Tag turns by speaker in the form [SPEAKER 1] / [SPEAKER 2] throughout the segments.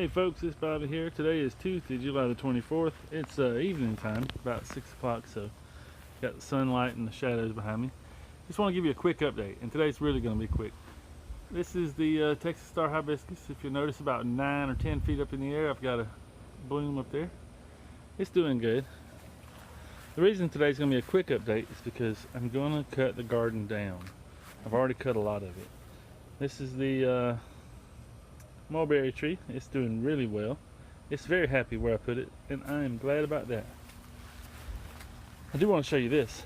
[SPEAKER 1] Hey folks, it's Bobby here. Today is Tuesday, July the 24th. It's evening time, about 6 o'clock, so got the sunlight and the shadows behind me. Just want to give you a quick update, and today's really going to be quick. This is the Texas Star Hibiscus. If you notice, about 9 or 10 feet up in the air, I've got a bloom up there. It's doing good. The reason today's going to be a quick update is because I'm going to cut the garden down. I've already cut a lot of it. This is the mulberry tree. It's doing really well. It's very happy where I put it, and I am glad about that. I do want to show you this.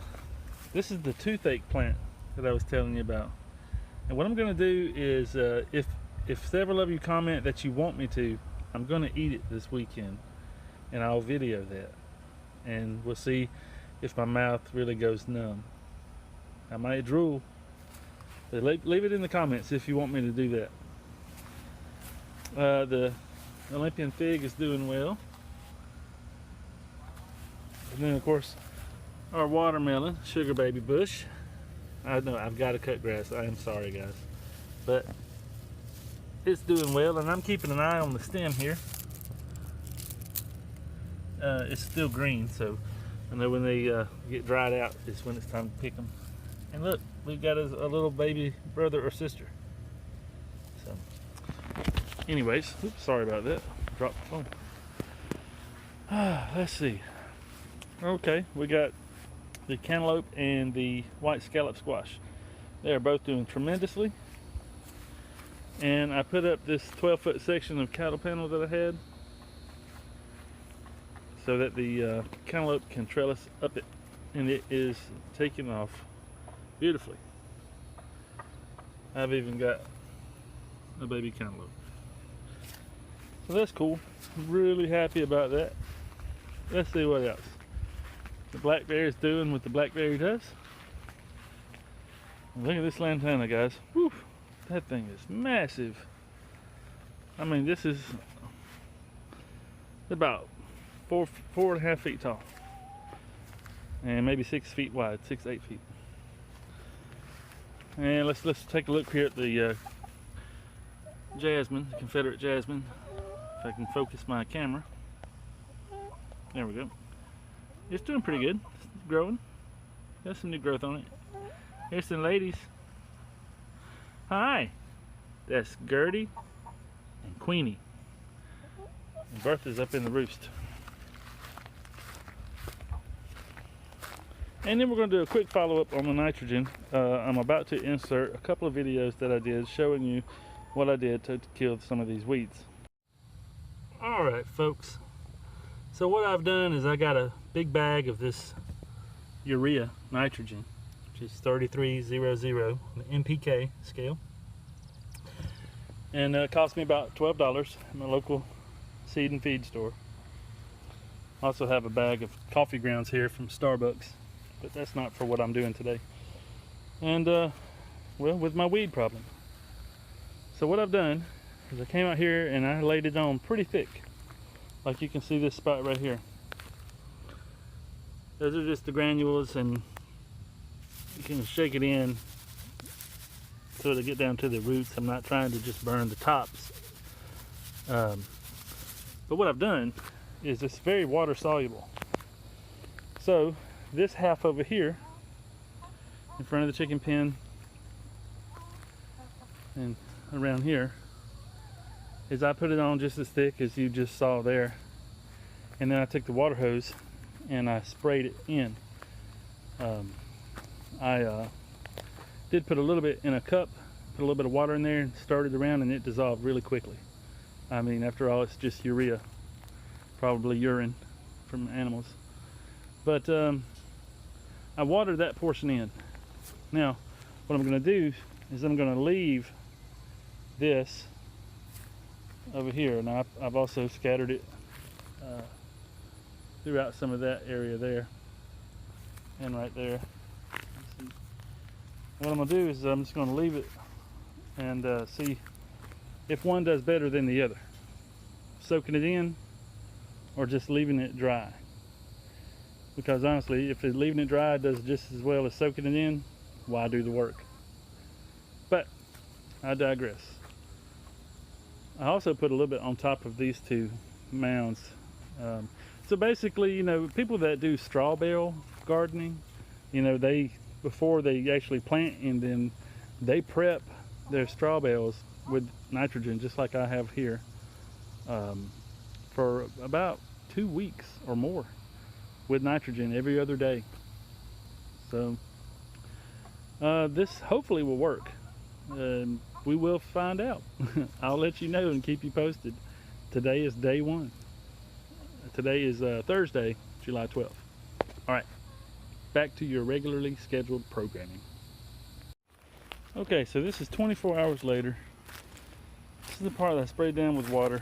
[SPEAKER 1] This is the toothache plant that I was telling you about. And what I'm going to do is, if several of you comment that you want me to, I'm going to eat it this weekend, and I'll video that, and we'll see if my mouth really goes numb. I might drool, but leave it in the comments if you want me to do that. The Olympian fig is doing well, and then of course our watermelon, sugar baby bush. I know I've got to cut grass. I am sorry guys, but it's doing well, and I'm keeping an eye on the stem here. It's still green, so I know when they get dried out is when it's time to pick them. And look, we've got a little baby brother or sister. So anyways, oops, sorry about that. Dropped the phone. Let's see. Okay, we got the cantaloupe and the white scallop squash. They are both doing tremendously. And I put up this 12-foot section of cattle panel that I had so that the cantaloupe can trellis up it, and it is taking off beautifully. I've even got a baby cantaloupe. So that's cool. I'm really happy about that. Let's see what else. The blackberry is doing what the blackberry does. Look at this lantana, guys. Whew, that thing is massive. I mean, this is about 4.5 feet tall, and maybe 6 feet wide, 6-8 feet. And let's take a look here at the jasmine, the Confederate jasmine. If I can focus my camera. There we go. It's doing pretty good. It's growing. Got some new growth on it. Here's some ladies. Hi. That's Gertie and Queenie. And Bertha's up in the roost. And then we're going to do a quick follow-up on the nitrogen. I'm about to insert a couple of videos that I did showing you what I did to kill some of these weeds. Alright folks, so what I've done is I got a big bag of this urea nitrogen, which is 3300, the NPK scale, and it cost me about $12 at my local seed and feed store. I also have a bag of coffee grounds here from Starbucks, but that's not for what I'm doing today. And well, with my weed problem. So what I've done is I came out here and I laid it on pretty thick. Like you can see this spot right here. Those are just the granules, and you can shake it in so it'll get down to the roots. I'm not trying to just burn the tops. But what I've done is it's very water soluble. So this half over here in front of the chicken pen and around here is I put it on just as thick as you just saw there, and then I took the water hose and I sprayed it in. I did put a little bit in a cup, put a little bit of water in there and stirred it around, and it dissolved really quickly. I mean, after all, it's just urea, probably urine from animals. But I watered that portion in. Now what I'm going to do is I'm going to leave this over here, and I've also scattered it throughout some of that area there and right there. What I'm going to do is I'm just going to leave it and see if one does better than the other, soaking it in or just leaving it dry. Because honestly, if leaving it dry does just as well as soaking it in, why do the work? But I digress. I also put a little bit on top of these two mounds. So basically, you know, people that do straw bale gardening, you know, before they actually plant, and then they prep their straw bales with nitrogen, just like I have here, for about 2 weeks or more with nitrogen every other day. So this hopefully will work. We will find out. I'll let you know and keep you posted. Today is day 1. Today is Thursday, July 12th. All right, back to your regularly scheduled programming. Okay, so this is 24 hours later. This is the part that I sprayed down with water.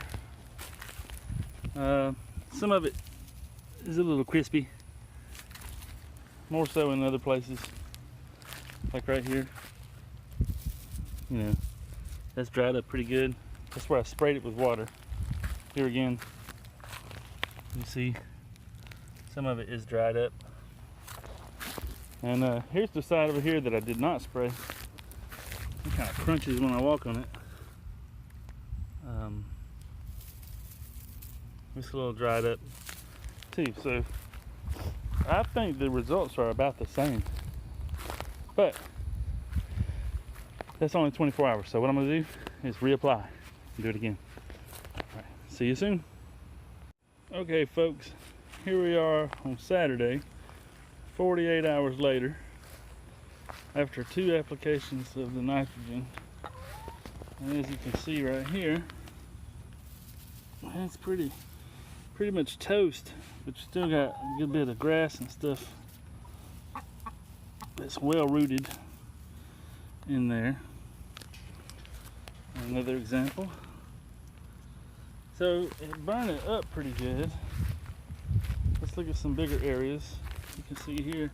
[SPEAKER 1] Some of it is a little crispy, more so in other places, like right here. You know, that's dried up pretty good. That's where I sprayed it with water. Here again, you see some of it is dried up. And here's the side over here that I did not spray. It kind of crunches when I walk on it. It's a little dried up too, so I think the results are about the same. But that's only 24 hours, so what I'm going to do is reapply and do it again. All right, see you soon. Okay, folks, here we are on Saturday, 48 hours later, after 2 applications of the nitrogen. And as you can see right here, it's pretty much toast, but you still got a good bit of grass and stuff that's well rooted in there. Another example. So it burned it up pretty good. Let's look at some bigger areas. You can see here,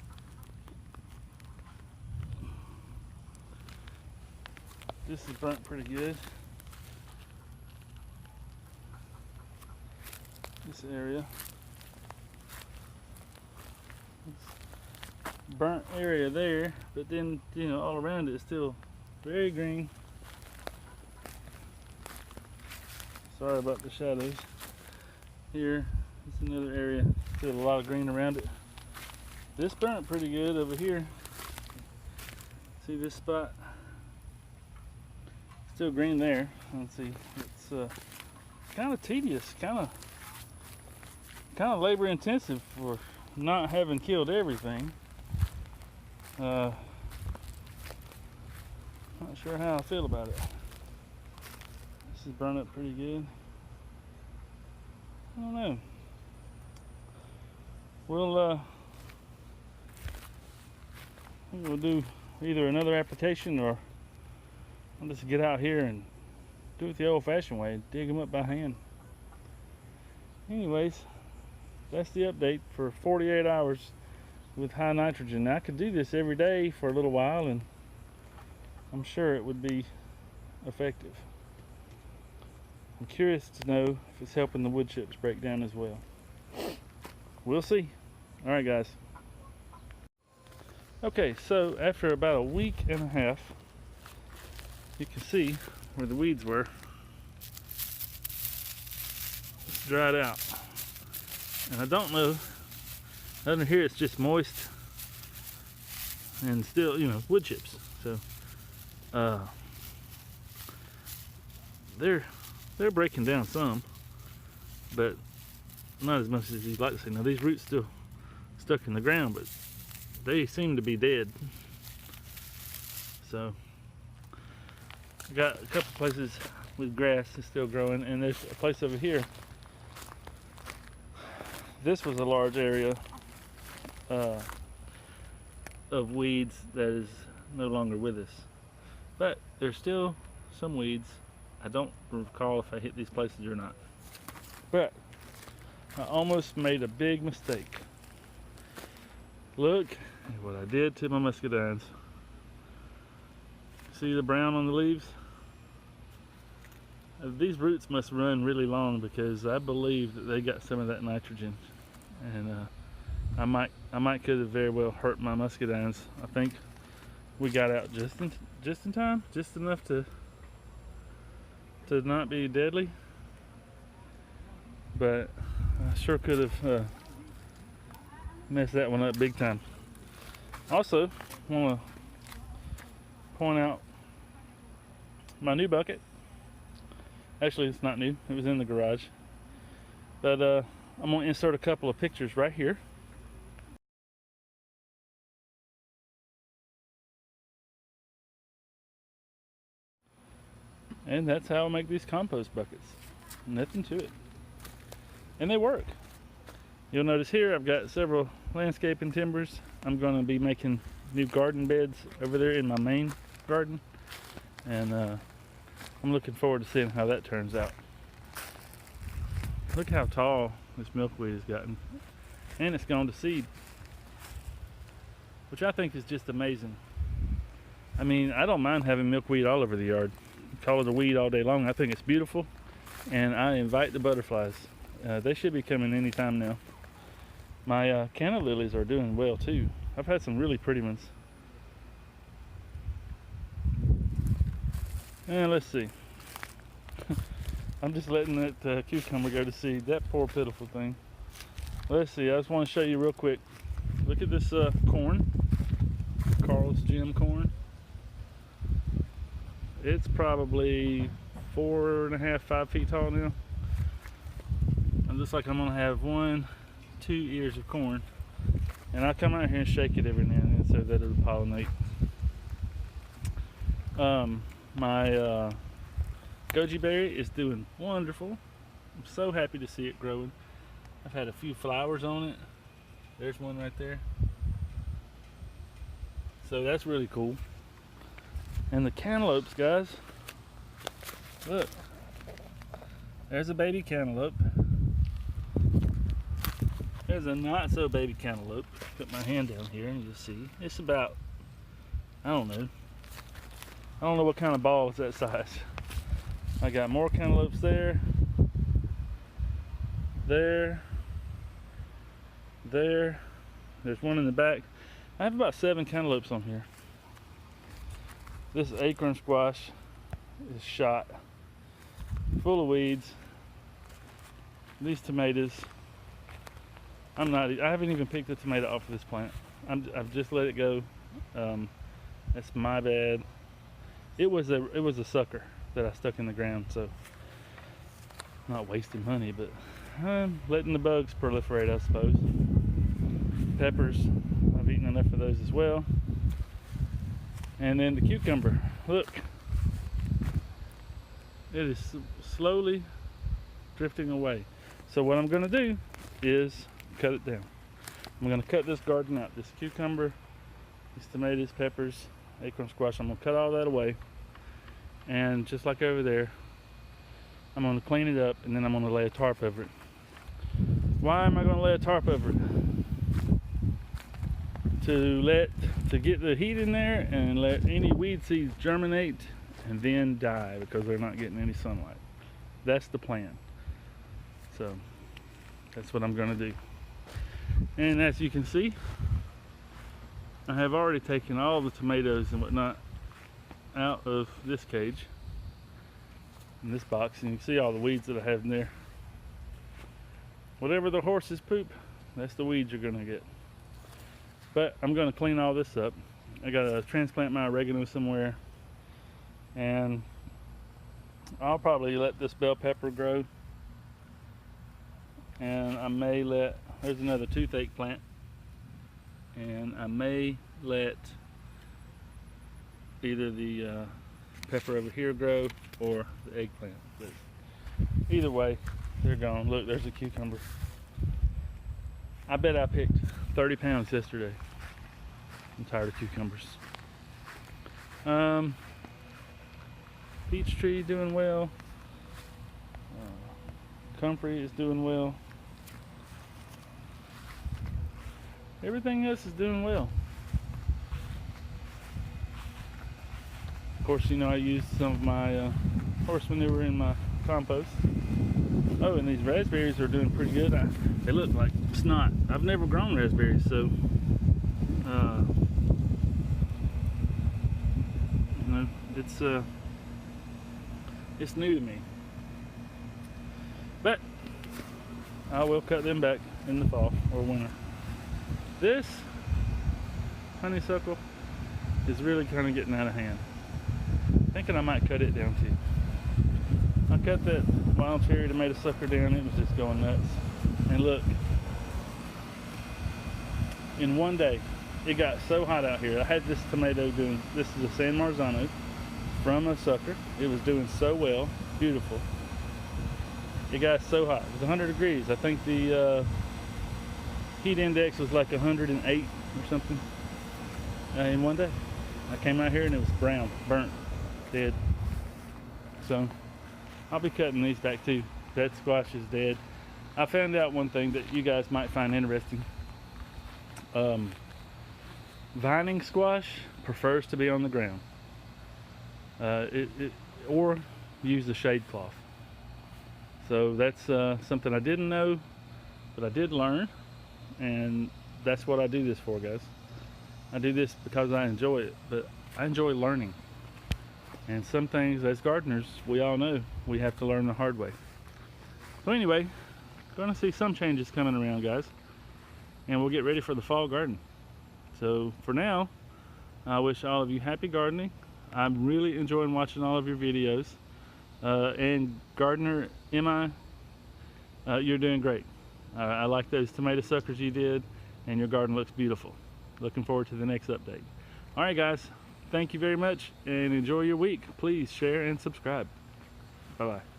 [SPEAKER 1] this is burnt pretty good. This area, it's burnt area there, but then, you know, all around it is still very green. Sorry about the shadows. Here, it's another area, still a lot of green around it. This burnt pretty good over here. See this spot? Still green there. Let's see. It's kind of tedious, kind of labor intensive for not having killed everything. Not sure how I feel about it. This is burned up pretty good. I don't know. We'll do either another application, or I'll just get out here and do it the old-fashioned way, dig them up by hand. Anyways, that's the update for 48 hours with high nitrogen. Now, I could do this every day for a little while, and I'm sure it would be effective. I'm curious to know if it's helping the wood chips break down as well. We'll see. All right, guys. Okay, so after about a week and a half, you can see where the weeds were. It's dried out. And I don't know, under here it's just moist and still, you know, wood chips. So they're breaking down some, but not as much as you'd like to see. Now these roots still stuck in the ground, but they seem to be dead. So I got a couple places with grass that's still growing, and there's a place over here. This was a large area of weeds that is no longer with us, but there's still some weeds. I don't recall if I hit these places or not, but I almost made a big mistake. Look at what I did to my muscadines. See the brown on the leaves? These roots must run really long, because I believe that they got some of that nitrogen, and I might could have very well hurt my muscadines. I think we got out just in time, just enough to to not be deadly, but I sure could have messed that one up big time. Also, want to point out my new bucket. Actually, it's not new, it was in the garage, but I'm going to insert a couple of pictures right here. And that's how I make these compost buckets. Nothing to it. And they work. You'll notice here I've got several landscaping timbers. I'm going to be making new garden beds over there in my main garden. And I'm looking forward to seeing how that turns out. Look how tall this milkweed has gotten. And it's gone to seed, which I think is just amazing. I mean, I don't mind having milkweed all over the yard. Call it a weed all day long. I think it's beautiful, and I invite the butterflies. They should be coming anytime now. My canna lilies are doing well too. I've had some really pretty ones. And let's see. I'm just letting that cucumber go to seed. That poor pitiful thing. Let's see, I just want to show you real quick. Look at this corn. Carl's Jim corn. It's probably 4.5, 5 feet tall now. It looks like I'm gonna have 1, 2 ears of corn. And I come out here and shake it every now and then so that it'll pollinate. My goji berry is doing wonderful. I'm so happy to see it growing. I've had a few flowers on it. There's one right there. So that's really cool. And the cantaloupes, guys, look, there's a baby cantaloupe. There's a not so baby cantaloupe. Put my hand down here and you'll see. It's about, I don't know what kind of ball is that size. I got more cantaloupes there, there's one in the back. I have about 7 cantaloupes on here. This acorn squash is shot, full of weeds. These tomatoes, I haven't even picked a tomato off of this plant. I've just let it go. That's my bad. It was a sucker that I stuck in the ground, so not wasting money, but I'm letting the bugs proliferate, I suppose. Peppers, I've eaten enough of those as well. And then the cucumber, look, it is slowly drifting away. So what I'm going to do is cut it down. I'm going to cut this garden out. This cucumber, these tomatoes, peppers, acorn squash, I'm going to cut all that away. And just like over there, I'm going to clean it up and then I'm going to lay a tarp over it. Why am I going to lay a tarp over it? To get the heat in there and let any weed seeds germinate and then die because they're not getting any sunlight. That's the plan. So that's what I'm going to do. And as you can see, I have already taken all the tomatoes and whatnot out of this cage, in this box, and you can see all the weeds that I have in there. Whatever the horses poop, that's the weeds you're going to get. But I'm going to clean all this up. I got to transplant my oregano somewhere, and I'll probably let this bell pepper grow, and I may let, there's another toothache plant, and I may let either the pepper over here grow or the eggplant. But either way, they're gone. Look, there's a cucumber. I bet I picked 30 pounds yesterday. I'm tired of cucumbers. Peach tree doing well. Comfrey is doing well. Everything else is doing well. Of course, you know, I used some of my horse manure in my compost. Oh, and these raspberries are doing pretty good. They look like snot. I've never grown raspberries, so you know, it's It's new to me. But I will cut them back in the fall or winter. This honeysuckle is really kind of getting out of hand. Thinking I might cut it down too. I cut that wild cherry tomato sucker down. It was just going nuts. And look, in one day, it got so hot out here. I had this tomato doing, this is a San Marzano from a sucker. It was doing so well, beautiful. It got so hot. It was 100 degrees. I think the heat index was like 108 or something in one day. I came out here and it was brown, burnt, dead. So I'll be cutting these back too. That squash is dead. I found out one thing that you guys might find interesting. Vining squash prefers to be on the ground. Or use the shade cloth. So that's something I didn't know, but I did learn, and that's what I do this for, guys. I do this because I enjoy it, but I enjoy learning. And some things, as gardeners, we all know we have to learn the hard way. So anyway, gonna see some changes coming around, guys, and we'll get ready for the fall garden. So for now, I wish all of you happy gardening. I'm really enjoying watching all of your videos. And gardener, you're doing great. I like those tomato suckers you did, and your garden looks beautiful. Looking forward to the next update. All right, guys, thank you very much, and enjoy your week. Please share and subscribe. Bye-bye.